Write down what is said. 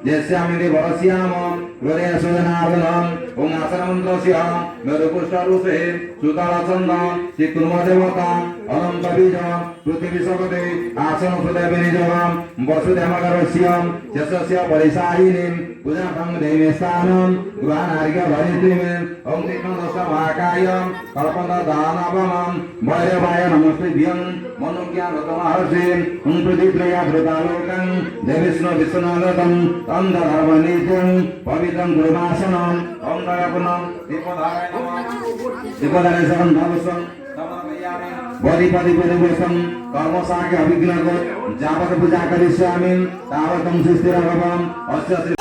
यस्यामिति वरस्याम हृदय सुजनार्दनम् ओम आसनमन्त्रस्य मेरुपुष्टरूपे सुतालचन्दं चित्कुर्मदेवताम् अनन्त बीजं पृथिवी सगते आसन सुदेवनिजं वसुदेवकरस्यं यस्य परिसाहिनीं पूजाभं देवीस्थानं गृहानार्घ्यभरित्रिमें ओम कृष्णदशमहाकायं कल्पनादानवमं भैरवाय नमस्तेभ्यं मनोज्ञानतमहर्षिं ओम पृथिव्या भृतालोकं देविष्णु विष्णुनाथं तं धर्मनित्यं पवित्रं गुरुमासनं ओम दयापुनं दीपधाराय नमः दीपधाराय सकं बधिपति परिवेशम कर्मसाके अभिज्ञ जावत पूजा करिष्यामि तावतं सुस्थिरभवम् अस्य